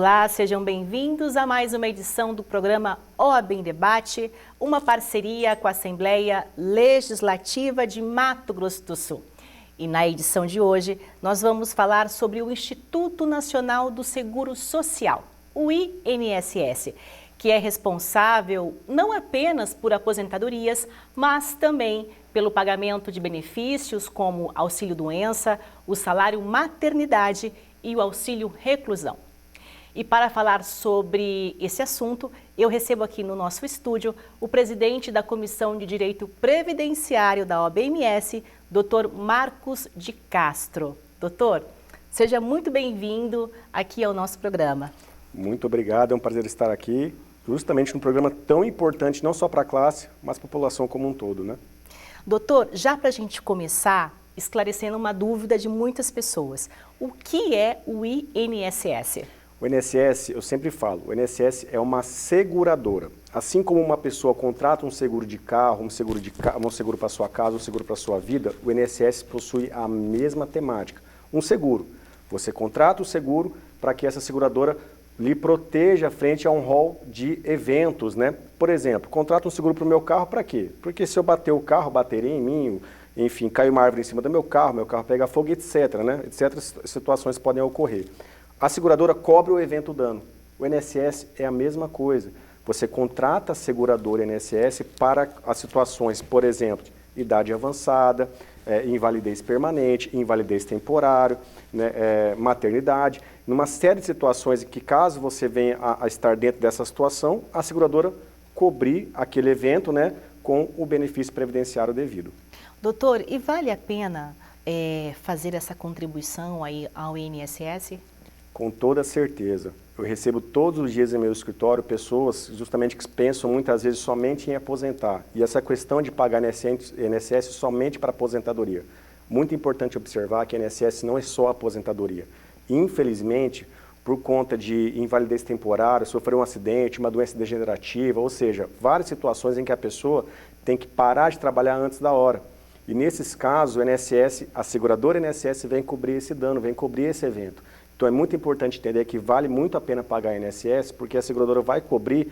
Olá, sejam bem-vindos a mais uma edição do programa OAB em Debate, uma parceria com a Assembleia Legislativa de Mato Grosso do Sul. E na edição de hoje, nós vamos falar sobre o Instituto Nacional do Seguro Social, o INSS, que é responsável não apenas por aposentadorias, mas também pelo pagamento de benefícios como auxílio-doença, o salário maternidade e o auxílio reclusão. E para falar sobre esse assunto, eu recebo aqui no nosso estúdio o presidente da Comissão de Direito Previdenciário da OAB-MS, Dr. Marcos de Castro. Doutor, seja muito bem-vindo aqui ao nosso programa. Muito obrigado, é um prazer estar aqui, justamente num programa tão importante, não só para a classe, mas para a população como um todo, né? Doutor, já para a gente começar, esclarecendo uma dúvida de muitas pessoas, o que é o INSS? O INSS, eu sempre falo, o INSS é uma seguradora. Assim como uma pessoa contrata um seguro de carro, um seguro para sua casa, um seguro para sua vida, o INSS possui a mesma temática. Um seguro. Você contrata o seguro para que essa seguradora lhe proteja frente a um rol de eventos, né? Por exemplo, contrato um seguro para o meu carro para quê? Porque se eu bater o carro, bateria em mim, enfim, cai uma árvore em cima do meu carro pega fogo, etc, né? Etc, situações podem ocorrer. A seguradora cobre o evento dano. O INSS é a mesma coisa. Você contrata a seguradora INSS para as situações, por exemplo, idade avançada, invalidez permanente, invalidez temporária, né, maternidade, numa série de situações em que, caso você venha a estar dentro dessa situação, a seguradora cobrir aquele evento, né, com o benefício previdenciário devido. Doutor, e vale a pena fazer essa contribuição aí ao INSS? Com toda certeza. Eu recebo todos os dias em meu escritório pessoas justamente que pensam muitas vezes somente em aposentar. E essa questão de pagar INSS somente para aposentadoria. Muito importante observar que a INSS não é só aposentadoria. Infelizmente, por conta de invalidez temporária, sofrer um acidente, uma doença degenerativa, ou seja, várias situações em que a pessoa tem que parar de trabalhar antes da hora. E nesses casos, o INSS, a seguradora INSS vem cobrir esse dano, vem cobrir esse evento. Então é muito importante entender que vale muito a pena pagar a INSS, porque a seguradora vai cobrir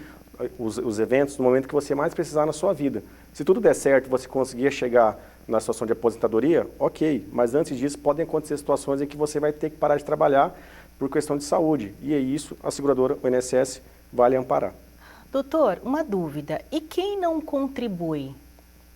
os eventos no momento que você mais precisar na sua vida. Se tudo der certo e você conseguir chegar na situação de aposentadoria, ok, mas antes disso podem acontecer situações em que você vai ter que parar de trabalhar por questão de saúde, e é isso a seguradora, o INSS, vale amparar. Doutor, uma dúvida, e quem não contribui,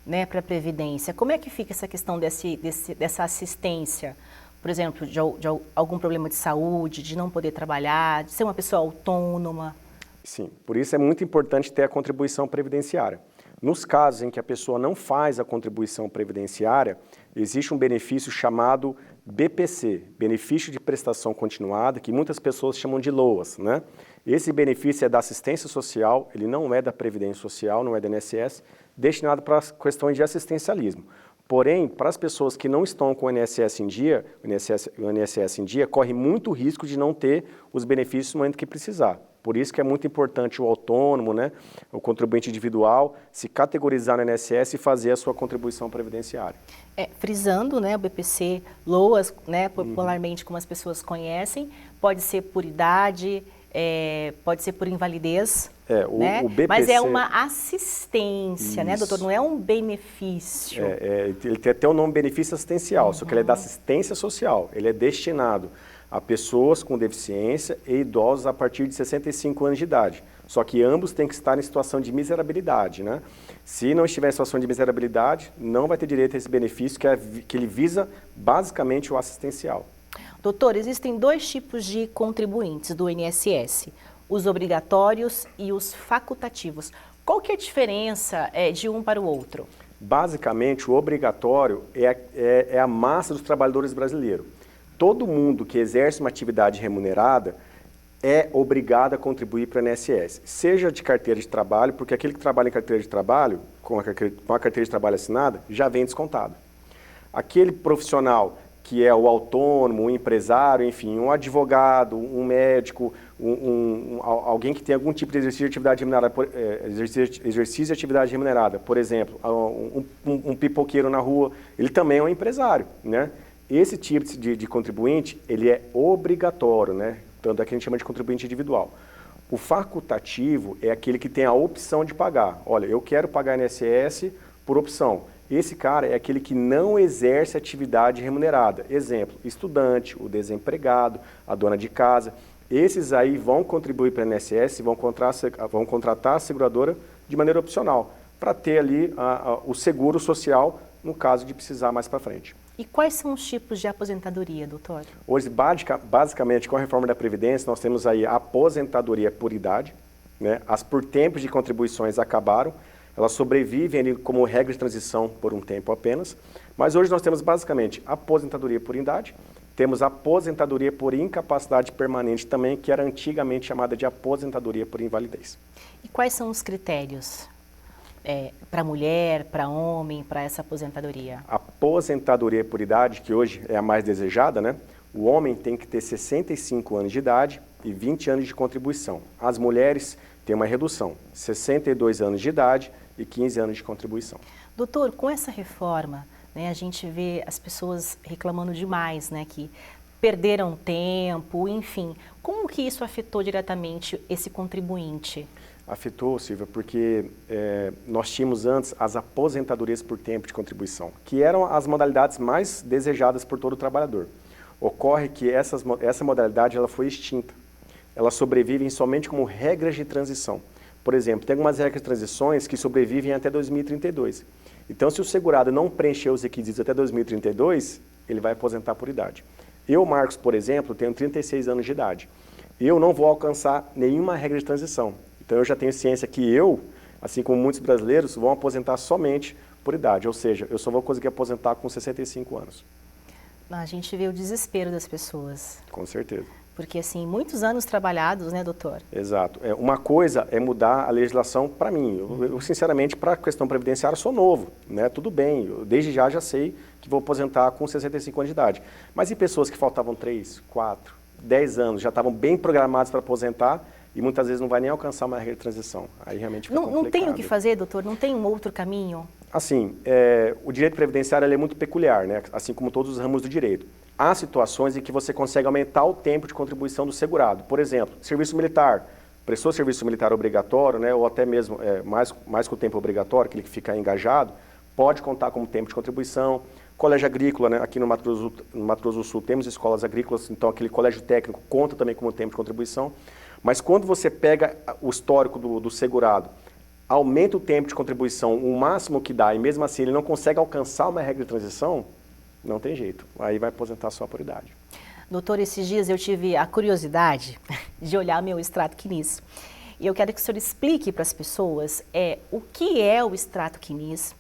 né, para a Previdência, como é que fica essa questão dessa assistência? Por exemplo, de algum problema de saúde, de não poder trabalhar, de ser uma pessoa autônoma? Sim, por isso é muito importante ter a contribuição previdenciária. Nos casos em que a pessoa não faz a contribuição previdenciária, existe um benefício chamado BPC, Benefício de Prestação Continuada, que muitas pessoas chamam de LOAS, né? Esse benefício é da assistência social, ele não é da Previdência Social, não é da INSS, destinado para questões de assistencialismo. Porém, para as pessoas que não estão com o INSS em dia, o INSS em dia corre muito risco de não ter os benefícios no momento que precisar. Por isso que é muito importante o autônomo, né, o contribuinte individual, se categorizar no INSS e fazer a sua contribuição previdenciária. Frisando, né, o BPC, LOAS, né, popularmente como as pessoas conhecem, pode ser por idade, pode ser por invalidez, né? O BPC, mas é uma assistência, né, doutor? Não é um benefício. Ele tem até o nome benefício assistencial, só que ele é da assistência social. Ele é destinado a pessoas com deficiência e idosos a partir de 65 anos de idade. Só que ambos têm que estar em situação de miserabilidade, né? Se não estiver em situação de miserabilidade, não vai ter direito a esse benefício que ele visa basicamente o assistencial. Doutor, existem dois tipos de contribuintes do INSS, os obrigatórios e os facultativos. Qual que é a diferença de um para o outro? Basicamente, o obrigatório é a massa dos trabalhadores brasileiros. Todo mundo que exerce uma atividade remunerada é obrigado a contribuir para o INSS, seja de carteira de trabalho, porque aquele que trabalha em carteira de trabalho, com a carteira de trabalho assinada, já vem descontado. Aquele profissional que é o autônomo, um empresário, enfim, um advogado, um médico, alguém que tem algum tipo de exercício de atividade remunerada, exercício de atividade remunerada, por exemplo, um pipoqueiro na rua, ele também é um empresário, né? Esse tipo de contribuinte, ele é obrigatório, né? tanto é que a gente chama de contribuinte individual. O facultativo é aquele que tem a opção de pagar. Olha, eu quero pagar INSS por opção. Esse cara é aquele que não exerce atividade remunerada. Exemplo, estudante, o desempregado, a dona de casa. Esses aí vão contribuir para o INSS, vão contratar a seguradora de maneira opcional, para ter ali o seguro social no caso de precisar mais para frente. E quais são os tipos de aposentadoria, doutor? Hoje, basicamente, com a reforma da Previdência, nós temos aí a aposentadoria por idade, né? As por tempos de contribuições acabaram, elas sobrevivem ali como regra de transição por um tempo apenas, mas hoje nós temos basicamente aposentadoria por idade, temos aposentadoria por incapacidade permanente também, que era antigamente chamada de aposentadoria por invalidez. E quais são os critérios para mulher, para homem, para essa aposentadoria? A aposentadoria por idade, que hoje é a mais desejada, né? O homem tem que ter 65 anos de idade e 20 anos de contribuição. As mulheres têm uma redução, 62 anos de idade e 15 anos de contribuição. Doutor, com essa reforma, né, a gente vê as pessoas reclamando demais, né, que perderam tempo, enfim. Como que isso afetou diretamente esse contribuinte? Afetou, Silvia, porque nós tínhamos antes as aposentadorias por tempo de contribuição, que eram as modalidades mais desejadas por todo trabalhador. Ocorre que essa modalidade ela foi extinta. Elas sobrevivem somente como regras de transição. Por exemplo, tem algumas regras de transições que sobrevivem até 2032. Então, se o segurado não preencher os requisitos até 2032, ele vai aposentar por idade. Eu, Marcos, por exemplo, tenho 36 anos de idade. Eu não vou alcançar nenhuma regra de transição. Então, eu já tenho ciência que eu, assim como muitos brasileiros, vão aposentar somente por idade. Ou seja, eu só vou conseguir aposentar com 65 anos. A gente vê o desespero das pessoas. Com certeza. Porque, assim, muitos anos trabalhados, né, doutor? Exato. Uma coisa é mudar a legislação para mim. Eu, sinceramente, para a questão previdenciária, sou novo, né? Tudo bem, eu, desde já sei que vou aposentar com 65 anos de idade. Mas e pessoas que faltavam 3, 4, 10 anos, já estavam bem programados para aposentar e muitas vezes não vai nem alcançar uma regra de transição. Aí realmente fica complicado. Não tem o que fazer, doutor? Não tem um outro caminho? Assim, o direito previdenciário ele é muito peculiar, né? Assim como todos os ramos do direito. Há situações em que você consegue aumentar o tempo de contribuição do segurado. Por exemplo, serviço militar. Prestou serviço militar obrigatório, né? Ou até mesmo mais que o tempo obrigatório, aquele que fica engajado, pode contar como tempo de contribuição. Colégio agrícola, né? Aqui no Mato Grosso do Sul temos escolas agrícolas, então aquele colégio técnico conta também como tempo de contribuição. Mas quando você pega o histórico do segurado, aumenta o tempo de contribuição o máximo que dá e mesmo assim ele não consegue alcançar uma regra de transição, não tem jeito. Aí vai aposentar só por idade. Doutor, esses dias eu tive a curiosidade de olhar meu extrato quinis. E eu quero que o senhor explique para as pessoas o que é o extrato quinis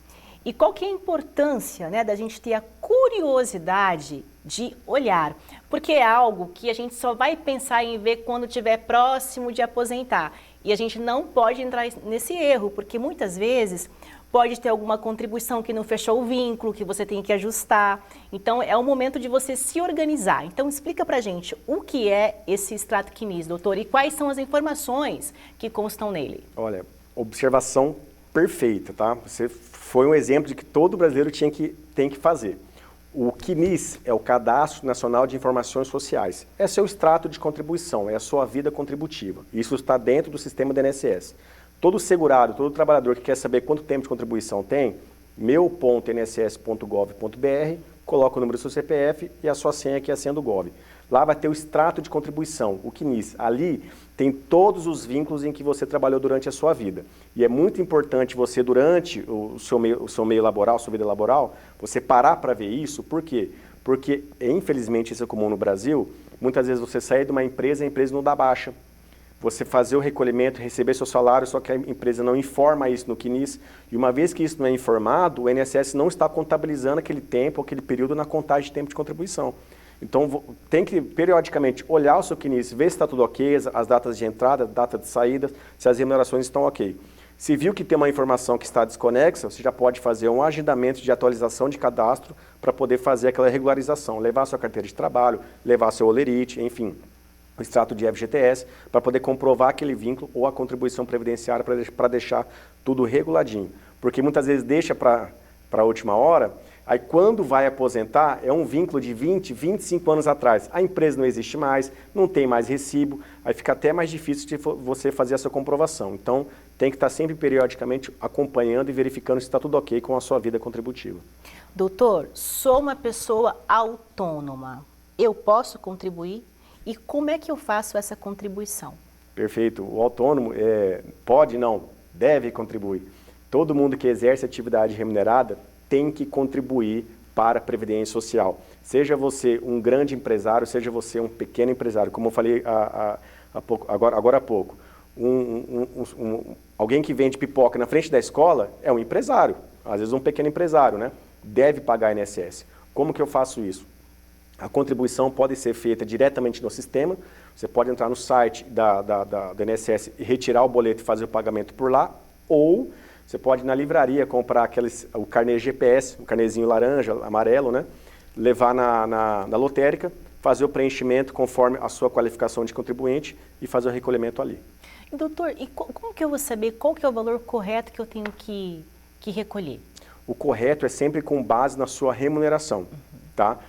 e qual que é a importância, né, da gente ter a curiosidade de olhar. Porque é algo que a gente só vai pensar em ver quando estiver próximo de aposentar. E a gente não pode entrar nesse erro, porque muitas vezes pode ter alguma contribuição que não fechou o vínculo, que você tem que ajustar. Então, é o momento de você se organizar. Então, explica pra gente o que é esse extrato quinis, doutor, e quais são as informações que constam nele. Olha, observação perfeita, tá? Você foi um exemplo de que todo brasileiro tem que fazer. O quinis é o Cadastro Nacional de Informações Sociais. É seu extrato de contribuição, é a sua vida contributiva. Isso está dentro do sistema do INSS. Todo segurado, todo trabalhador que quer saber quanto tempo de contribuição tem, meu.inss.gov.br, coloca o número do seu CPF e a sua senha, que é a senha do Gov. Lá vai ter o extrato de contribuição, o quinis. Ali tem todos os vínculos em que você trabalhou durante a sua vida. E é muito importante você, durante o seu meio laboral, sua vida laboral, você parar para ver isso. Por quê? Porque, infelizmente, isso é comum no Brasil. Muitas vezes você sai de uma empresa e a empresa não dá baixa. Você fazer o recolhimento, receber seu salário, só que a empresa não informa isso no quinis. E uma vez que isso não é informado, o INSS não está contabilizando aquele tempo, aquele período na contagem de tempo de contribuição. Então, tem que periodicamente olhar o seu quinis, ver se está tudo ok, as datas de entrada, data de saída, se as remunerações estão ok. Se viu que tem uma informação que está desconexa, você já pode fazer um agendamento de atualização de cadastro para poder fazer aquela regularização, levar a sua carteira de trabalho, levar seu olerite, enfim, o extrato de FGTS, para poder comprovar aquele vínculo ou a contribuição previdenciária para deixar tudo reguladinho. Porque muitas vezes deixa para a última hora, Aí quando vai aposentar, é um vínculo de 20, 25 anos atrás. A empresa não existe mais, não tem mais recibo, aí fica até mais difícil de você fazer essa comprovação. Então, tem que estar sempre periodicamente acompanhando e verificando se está tudo ok com a sua vida contributiva. Doutor, sou uma pessoa autônoma. Eu posso contribuir? E como é que eu faço essa contribuição? Perfeito. O autônomo pode, não, deve contribuir. Todo mundo que exerce atividade remunerada tem que contribuir para a Previdência Social. Seja você um grande empresário, seja você um pequeno empresário. Como eu falei agora há pouco, alguém que vende pipoca na frente da escola é um empresário, às vezes um pequeno empresário, né? Deve pagar INSS. Como que eu faço isso? A contribuição pode ser feita diretamente no sistema, você pode entrar no site do INSS e retirar o boleto e fazer o pagamento por lá, ou você pode ir na livraria comprar o carnê GPS, um carnezinho laranja, amarelo, né? Levar na lotérica, fazer o preenchimento conforme a sua qualificação de contribuinte e fazer o recolhimento ali. Doutor, e como que eu vou saber qual que é o valor correto que eu tenho que recolher? O correto é sempre com base na sua remuneração, tá?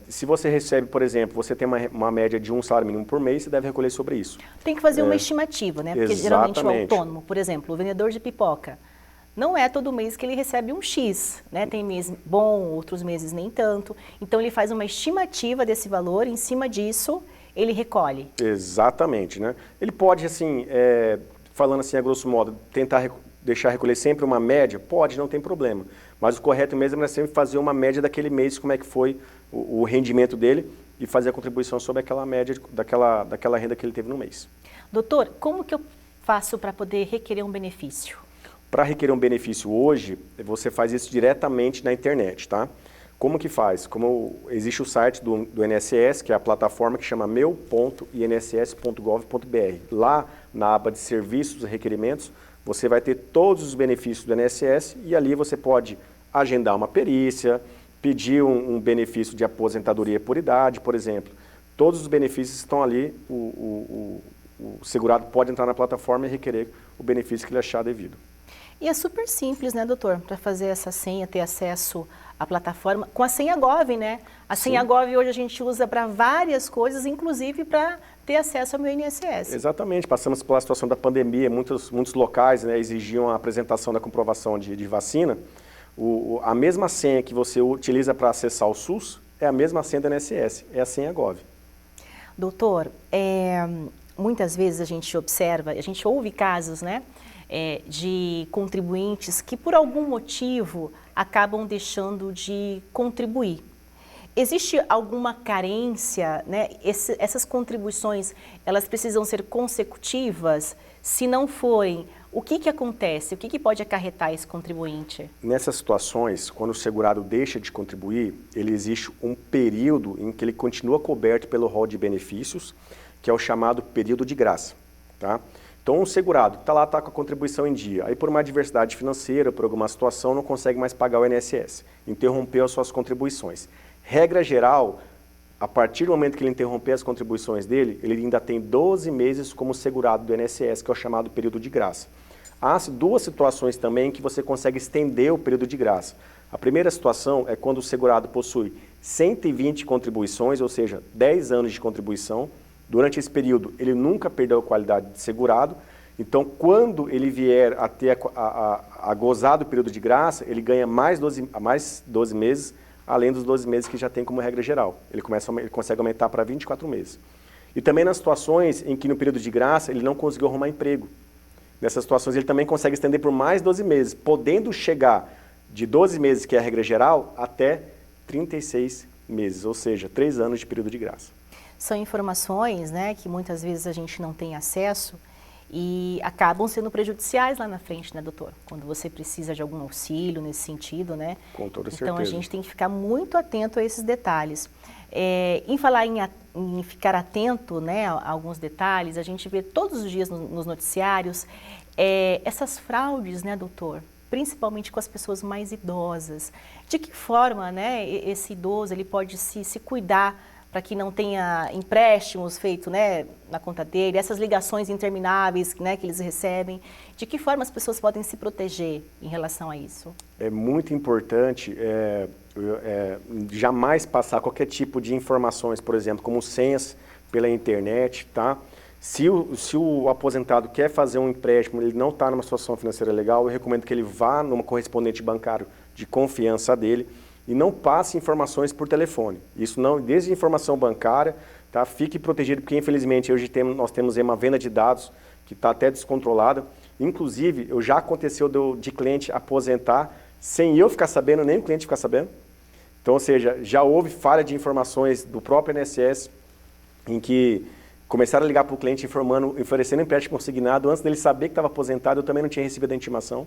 Se você recebe, por exemplo, você tem uma média de um salário mínimo por mês, você deve recolher sobre isso. Tem que fazer uma estimativa, né? Porque geralmente o autônomo, por exemplo, o vendedor de pipoca, não é todo mês que ele recebe um X, né? Tem mês bom, outros meses nem tanto. Então ele faz uma estimativa desse valor, em cima disso ele recolhe. Exatamente, né? Ele pode, assim, falando assim a grosso modo, tentar deixar recolher sempre uma média? Pode, não tem problema. Mas o correto mesmo é sempre fazer uma média daquele mês, como é que foi o rendimento dele e fazer a contribuição sobre aquela média daquela renda que ele teve no mês. Doutor, como que eu faço para poder requerer um benefício? Para requerer um benefício hoje, você faz isso diretamente na internet, tá? Como que faz? Como existe o site do INSS, que é a plataforma que chama meu.inss.gov.br. Lá, na aba de serviços e requerimentos, você vai ter todos os benefícios do INSS e ali você pode agendar uma perícia, pedir um benefício de aposentadoria por idade, por exemplo. Todos os benefícios estão ali, o segurado pode entrar na plataforma e requerer o benefício que ele achar devido. E é super simples, né, doutor? Para fazer essa senha, ter acesso à plataforma, com a senha Gov, né? A senha Gov hoje a gente usa para várias coisas, inclusive para ter acesso ao meu INSS. Exatamente, passamos pela situação da pandemia, muitos locais, né, exigiam a apresentação da comprovação de vacina. A mesma senha que você utiliza para acessar o SUS é a mesma senha do INSS, é a senha Gov. Doutor, muitas vezes a gente observa, a gente ouve casos, né, de contribuintes que por algum motivo acabam deixando de contribuir. Existe alguma carência, né? Essas contribuições, elas precisam ser consecutivas? Se não forem, o que acontece? O que pode acarretar esse contribuinte? Nessas situações, quando o segurado deixa de contribuir, existe um período em que ele continua coberto pelo rol de benefícios, que é o chamado período de graça, tá? Então, o segurado está lá, está com a contribuição em dia, aí por uma adversidade financeira, por alguma situação, não consegue mais pagar o INSS, interrompeu as suas contribuições. Regra geral, a partir do momento que ele interromper as contribuições dele, ele ainda tem 12 meses como segurado do INSS, que é o chamado período de graça. Há duas situações também que você consegue estender o período de graça. A primeira situação é quando o segurado possui 120 contribuições, ou seja, 10 anos de contribuição. Durante esse período, ele nunca perdeu a qualidade de segurado. Então, quando ele vier a ter a gozar do período de graça, ele ganha mais 12 meses, além dos 12 meses que já tem como regra geral. Ele consegue aumentar para 24 meses. E também nas situações em que no período de graça ele não conseguiu arrumar emprego. Nessas situações ele também consegue estender por mais 12 meses, podendo chegar de 12 meses, que é a regra geral, até 36 meses, ou seja, 3 anos de período de graça. São informações, né, que muitas vezes a gente não tem acesso e acabam sendo prejudiciais lá na frente, né, doutor? Quando você precisa de algum auxílio nesse sentido, né? Com toda certeza. Então a gente tem que ficar muito atento a esses detalhes. Em falar em ficar atento, né, a alguns detalhes, a gente vê todos os dias nos noticiários essas fraudes, né, doutor? Principalmente com as pessoas mais idosas. De que forma, né, esse idoso ele pode se cuidar para que não tenha empréstimos feitos, né, na conta dele, essas ligações intermináveis, né, que eles recebem? De que forma as pessoas podem se proteger em relação a isso? É muito importante jamais passar qualquer tipo de informações, por exemplo, como senhas pela internet, tá? Se o aposentado quer fazer um empréstimo, ele não está numa situação financeira legal, eu recomendo que ele vá numa correspondente bancário de confiança dele e não passe informações por telefone. Isso não, desde informação bancária, tá? Fique protegido, porque infelizmente hoje nós temos uma venda de dados que está até descontrolada. Inclusive, já aconteceu de cliente aposentar sem eu ficar sabendo, nem o cliente ficar sabendo. Então, ou seja, já houve falha de informações do próprio INSS em que começaram a ligar para o cliente oferecendo empréstimo consignado antes dele saber que estava aposentado, eu também não tinha recebido a intimação.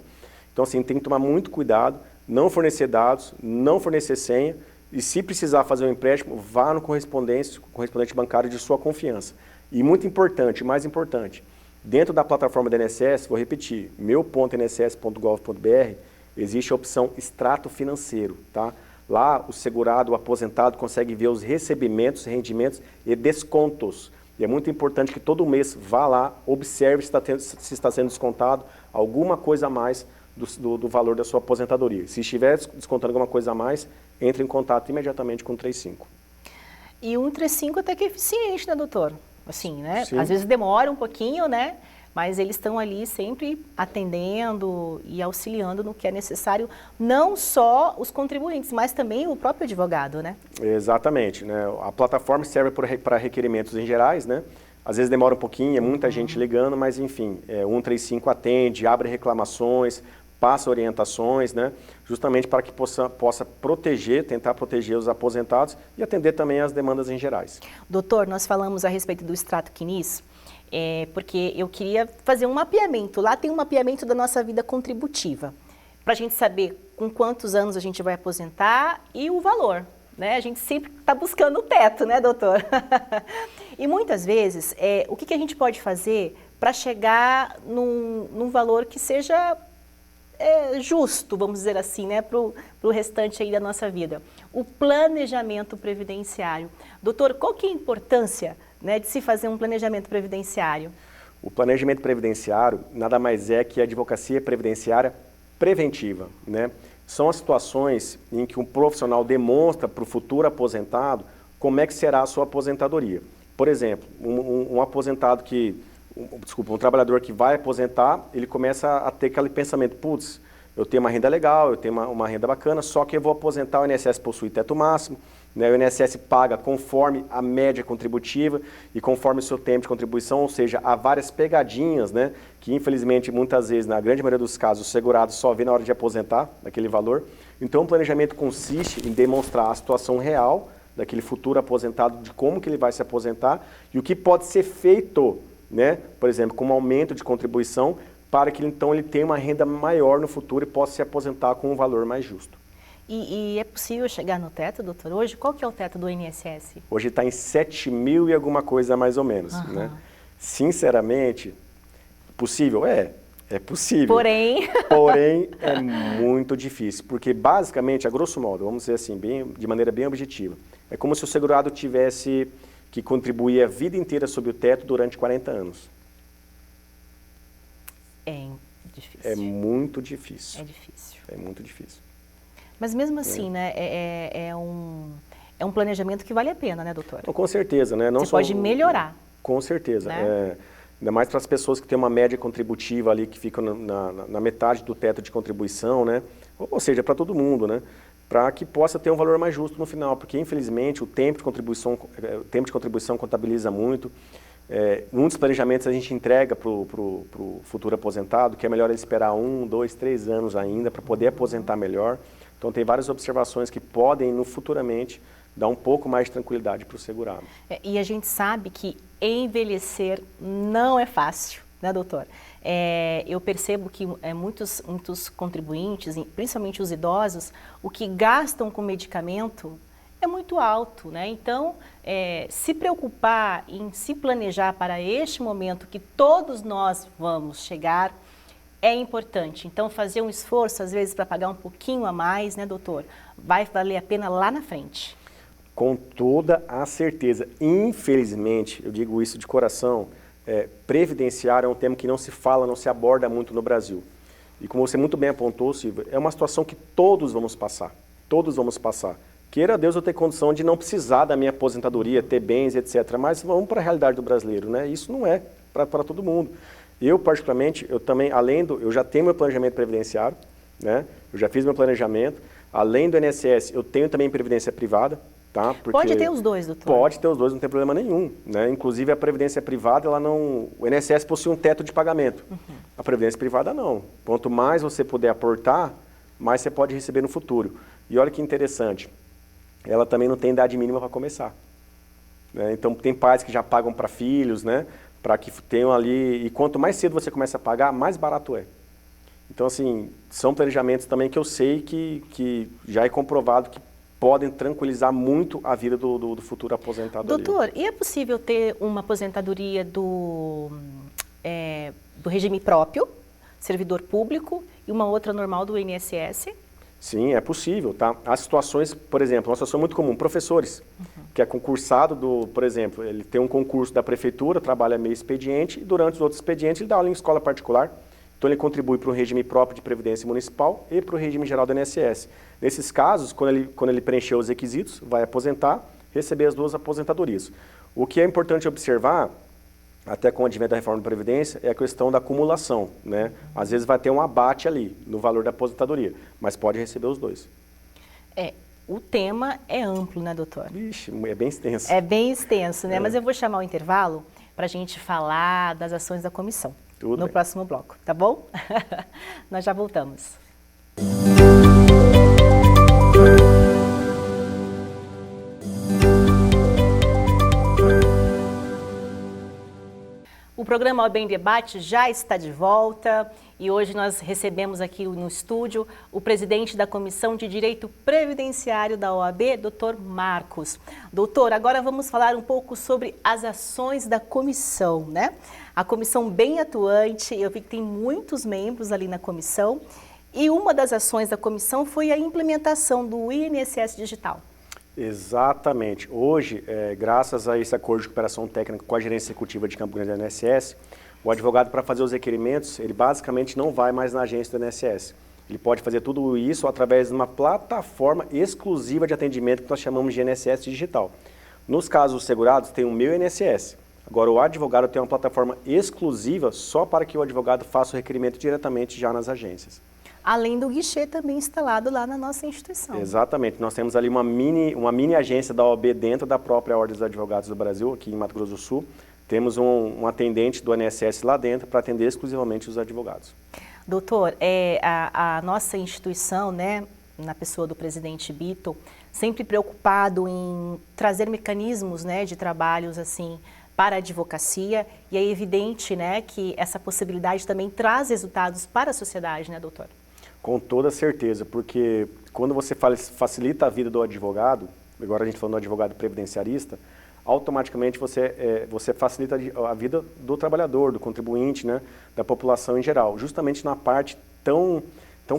Então, assim, tem que tomar muito cuidado, não fornecer dados, não fornecer senha, e se precisar fazer um empréstimo, vá no correspondente bancário de sua confiança. E muito importante, mais importante, dentro da plataforma da INSS, vou repetir, meu.inss.gov.br, existe a opção extrato financeiro, tá? Lá o segurado, o aposentado consegue ver os recebimentos, rendimentos e descontos. E é muito importante que todo mês vá lá, observe se está sendo descontado alguma coisa a mais do valor da sua aposentadoria. Se estiver descontando alguma coisa a mais, entre em contato imediatamente com o 135. E o 135 até que é eficiente, né, doutor? Assim, né? Sim. Às vezes demora um pouquinho, né? Mas eles estão ali sempre atendendo e auxiliando no que é necessário, não só os contribuintes, mas também o próprio advogado, né? Exatamente, né? A plataforma serve para requerimentos em gerais, né? Às vezes demora um pouquinho, é muita gente ligando, mas enfim, o 135 atende, abre reclamações, passa orientações, né? Justamente para que possa proteger, tentar proteger os aposentados e atender também as demandas em gerais. Doutor, nós falamos a respeito do extrato quinis, porque eu queria fazer um mapeamento. Lá tem um mapeamento da nossa vida contributiva, para a gente saber com quantos anos a gente vai aposentar e o valor, né? A gente sempre está buscando o teto, né, doutor? E muitas vezes, o que a gente pode fazer para chegar num valor que seja justo, vamos dizer assim, né, para o restante aí da nossa vida? O planejamento previdenciário. Doutor, qual que é a importância, né, de se fazer um planejamento previdenciário? O planejamento previdenciário nada mais é que a advocacia previdenciária preventiva, né? São as situações em que um profissional demonstra para o futuro aposentado como é que será a sua aposentadoria. Por exemplo, um trabalhador que vai aposentar, ele começa a ter aquele pensamento, putz, eu tenho uma renda legal, eu tenho uma renda bacana, só que eu vou aposentar, o INSS possui teto máximo, né? O INSS paga conforme a média contributiva e conforme o seu tempo de contribuição, ou seja, há várias pegadinhas, né? Que infelizmente, muitas vezes, na grande maioria dos casos, o segurado só vê na hora de aposentar aquele valor. Então, o planejamento consiste em demonstrar a situação real daquele futuro aposentado, de como que ele vai se aposentar e o que pode ser feito, né? Por exemplo, com um aumento de contribuição, para que então ele tenha uma renda maior no futuro e possa se aposentar com um valor mais justo. E é possível chegar no teto, doutor, hoje? Qual que é o teto do INSS? Hoje está em 7.000 e alguma coisa mais ou menos, né? Sinceramente, possível? É possível. Porém, é muito difícil, porque basicamente, a grosso modo, vamos dizer assim, de maneira bem objetiva, é como se o segurado tivesse que contribuir a vida inteira sob o teto durante 40 anos. É difícil. É muito difícil. É difícil. É muito difícil. Mas mesmo assim, né, é um planejamento que vale a pena, né, doutor? Então, com certeza, né? Você pode melhorar. Com certeza. Né? Ainda mais para as pessoas que têm uma média contributiva ali, que ficam na metade do teto de contribuição, né? Ou seja, para todo mundo, né? Para que possa ter um valor mais justo no final, porque infelizmente o tempo de contribuição contabiliza muito. Muitos planejamentos a gente entrega para o futuro aposentado, que é melhor ele esperar 1, 2, 3 anos ainda para poder aposentar melhor. Então tem várias observações que podem futuramente dar um pouco mais de tranquilidade para o segurado. E a gente sabe que envelhecer não é fácil, né, doutor? Eu percebo que muitos contribuintes, principalmente os idosos, o que gastam com medicamento é muito alto, né? Então, se preocupar em se planejar para este momento que todos nós vamos chegar é importante. Então, fazer um esforço, às vezes, para pagar um pouquinho a mais, né, doutor? Vai valer a pena lá na frente. Com toda a certeza. Infelizmente, eu digo isso de coração, previdenciário é um tema que não se fala, não se aborda muito no Brasil. E como você muito bem apontou, Silvia, é uma situação que todos vamos passar. Todos vamos passar. Queira Deus eu ter condição de não precisar da minha aposentadoria, ter bens, etc. Mas vamos para a realidade do brasileiro, né? Isso não é para todo mundo. Eu, particularmente, eu já tenho meu planejamento previdenciário, né? Eu já fiz meu planejamento. Além do INSS, eu tenho também previdência privada. Tá? Pode ter os dois, doutor? Pode ter os dois, não tem problema nenhum. Né? Inclusive, a previdência privada, o INSS possui um teto de pagamento. A previdência privada, não. Quanto mais você puder aportar, mais você pode receber no futuro. E olha que interessante, ela também não tem idade mínima para começar. Né? Então, tem pais que já pagam para filhos, né? Para que tenham ali... E quanto mais cedo você começa a pagar, mais barato é. Então, assim, são planejamentos também que eu sei que já é comprovado que podem tranquilizar muito a vida do futuro aposentado. Doutor, e é possível ter uma aposentadoria do regime próprio, servidor público, e uma outra normal do INSS? Sim, é possível, tá? Há situações, por exemplo, uma situação muito comum, professores, que é concursado por exemplo, ele tem um concurso da prefeitura, trabalha meio expediente, e durante os outros expedientes ele dá aula em escola particular. Então, ele contribui para o regime próprio de previdência municipal e para o regime geral do INSS. Nesses casos, quando ele preencher os requisitos, vai aposentar, receber as duas aposentadorias. O que é importante observar, até com o advento da reforma da Previdência, é a questão da acumulação. Né? Às vezes vai ter um abate ali no valor da aposentadoria, mas pode receber os dois. O tema é amplo, né, doutor? Vixe, é bem extenso. É bem extenso, né? Mas eu vou chamar o intervalo para a gente falar das ações da comissão. Tudo no bem. próximo bloco, tá bom? Nós já voltamos. O programa OAB em Debate já está de volta e hoje nós recebemos aqui no estúdio o presidente da Comissão de Direito Previdenciário da OAB, Dr. Marcos. Doutor, agora vamos falar um pouco sobre as ações da comissão, né? A comissão bem atuante, eu vi que tem muitos membros ali na comissão e uma das ações da comissão foi a implementação do INSS Digital. Exatamente. Hoje, graças a esse acordo de cooperação técnica com a gerência executiva de Campo Grande do INSS, o advogado, para fazer os requerimentos, ele basicamente não vai mais na agência do INSS. Ele pode fazer tudo isso através de uma plataforma exclusiva de atendimento que nós chamamos de INSS Digital. Nos casos segurados, tem o Meu INSS. Agora, o advogado tem uma plataforma exclusiva só para que o advogado faça o requerimento diretamente já nas agências. Além do guichê também instalado lá na nossa instituição. Exatamente. Nós temos ali uma mini agência da OAB dentro da própria Ordem dos Advogados do Brasil, aqui em Mato Grosso do Sul. Temos um atendente do INSS lá dentro para atender exclusivamente os advogados. Doutor, a nossa instituição, né, na pessoa do presidente Bito, sempre preocupado em trazer mecanismos, né, de trabalhos assim para a advocacia, e é evidente, né, que essa possibilidade também traz resultados para a sociedade, né, doutor? Com toda certeza, porque quando você facilita a vida do advogado, agora a gente falando do advogado previdenciarista, automaticamente você facilita a vida do trabalhador, do contribuinte, né, da população em geral, justamente na parte tão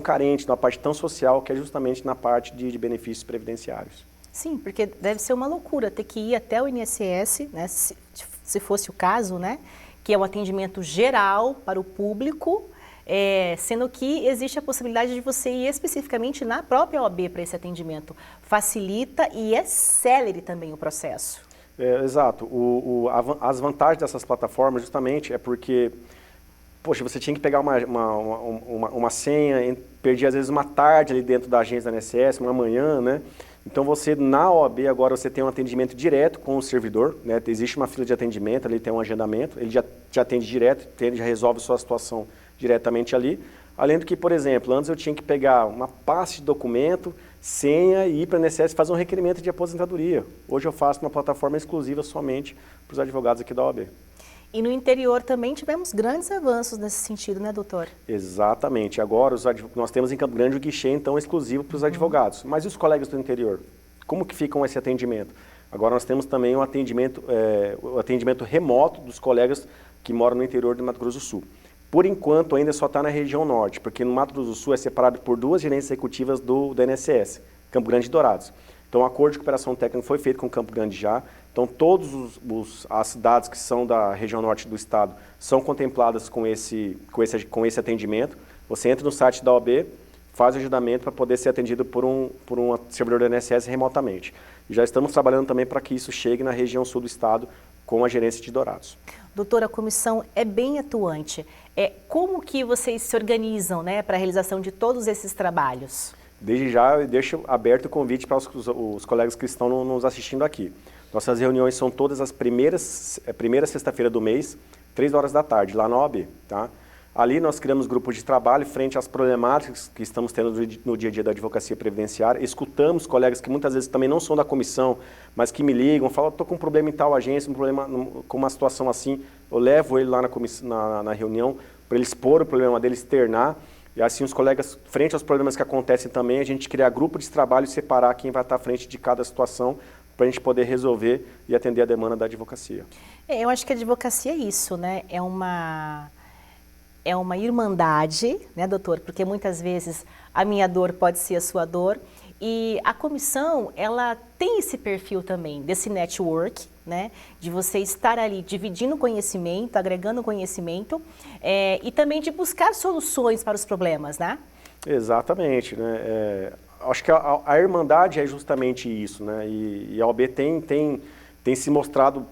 carente, na parte tão social, que é justamente na parte de benefícios previdenciários. Sim, porque deve ser uma loucura ter que ir até o INSS, né, se fosse o caso, né, que é um atendimento geral para o público, sendo que existe a possibilidade de você ir especificamente na própria OAB para esse atendimento. Facilita e é célere também o processo. Exato. As vantagens dessas plataformas justamente é porque, poxa, você tinha que pegar uma senha, perdia às vezes uma tarde ali dentro da agência da INSS, uma manhã, né? Então você, na OAB, agora você tem um atendimento direto com o servidor, né? Existe uma fila de atendimento, ele tem um agendamento, ele já te atende direto, ele já resolve a sua situação diretamente ali. Além do que, por exemplo, antes eu tinha que pegar uma pasta de documento, senha e ir para a INSS fazer um requerimento de aposentadoria. Hoje eu faço uma plataforma exclusiva somente para os advogados aqui da OAB. E no interior também tivemos grandes avanços nesse sentido, né, doutor? Exatamente. Agora nós temos em Campo Grande o guichê, então, exclusivo para os advogados. Mas e os colegas do interior? Como que ficam esse atendimento? Agora nós temos também o atendimento remoto dos colegas que moram no interior do Mato Grosso do Sul. Por enquanto, ainda só está na região norte, porque no Mato Grosso do Sul é separado por duas gerências executivas do INSS, Campo Grande e Dourados. Então, o acordo de cooperação técnica foi feito com Campo Grande já. Então, todas as cidades que são da região norte do estado são contempladas com esse atendimento. Você entra no site da OAB, faz o agendamento para poder ser atendido por um servidor do INSS remotamente. E já estamos trabalhando também para que isso chegue na região sul do estado com a gerência de Dourados. Doutora, a comissão é bem atuante. Como que vocês se organizam, né, para a realização de todos esses trabalhos? Desde já, eu deixo aberto o convite para os colegas que estão nos assistindo aqui. Nossas reuniões são todas as primeira sexta-feira do mês, 3 horas da tarde, lá na OAB. Tá? Ali nós criamos grupos de trabalho frente às problemáticas que estamos tendo no dia a dia da advocacia previdenciária. Escutamos colegas que muitas vezes também não são da comissão, mas que me ligam, falam, estou com um problema em tal agência, um problema com uma situação assim. Eu levo ele lá na reunião para ele expor o problema dele, externar. E assim os colegas, frente aos problemas que acontecem também, a gente criar grupo de trabalho e separar quem vai estar à frente de cada situação para a gente poder resolver e atender a demanda da advocacia. Eu acho que a advocacia é isso, né? É uma irmandade, né, doutor? Porque muitas vezes a minha dor pode ser a sua dor. E a comissão, ela tem esse perfil também, desse network, né? De você estar ali dividindo conhecimento, agregando conhecimento e também de buscar soluções para os problemas, né? Exatamente, né? Acho que a irmandade é justamente isso, né? E a OAB tem se mostrado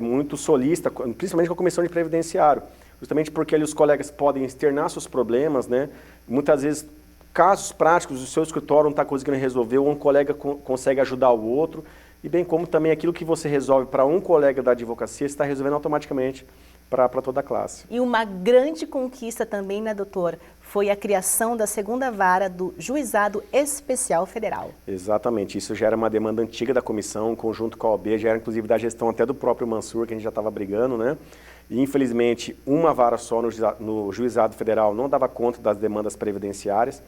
muito solista, principalmente com a Comissão de Previdenciário, justamente porque ali os colegas podem externar seus problemas, né? Muitas vezes, casos práticos, o seu escritório não está conseguindo resolver, ou um colega consegue ajudar o outro, e bem como também aquilo que você resolve para um colega da advocacia, você está resolvendo automaticamente para toda a classe. E uma grande conquista também, né, doutor, foi a criação da 2ª Vara do Juizado Especial Federal. Exatamente, isso já era uma demanda antiga da comissão, em conjunto com a OAB, já era inclusive da gestão até do próprio Mansur, que a gente já estava brigando, né? E infelizmente uma vara só no Juizado Federal não dava conta das demandas previdenciárias.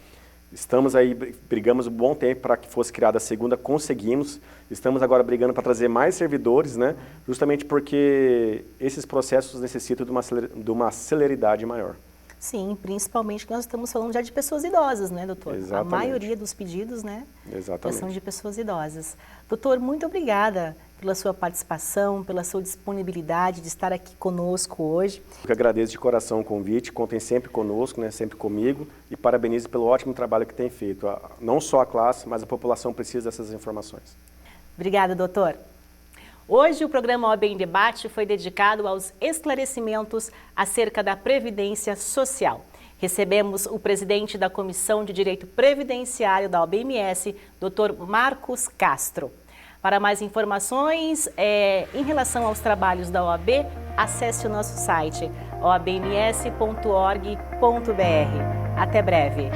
Estamos aí, brigamos um bom tempo para que fosse criada a 2ª, conseguimos. Estamos agora brigando para trazer mais servidores, né? Justamente porque esses processos necessitam de uma celeridade maior. Sim, principalmente que nós estamos falando já de pessoas idosas, né, doutor? Exatamente. A maioria dos pedidos, né, exatamente, são de pessoas idosas. Doutor, muito obrigada pela sua participação, pela sua disponibilidade de estar aqui conosco hoje. Eu agradeço de coração o convite, contem sempre conosco, né, sempre comigo, e parabenizo pelo ótimo trabalho que tem feito. Não só a classe, mas a população precisa dessas informações. Obrigada, doutor. Hoje o programa OAB em Debate foi dedicado aos esclarecimentos acerca da Previdência Social. Recebemos o presidente da Comissão de Direito Previdenciário da OAB-MS, Dr. Marcos Castro. Para mais informações em relação aos trabalhos da OAB, acesse o nosso site oabms.org.br. Até breve!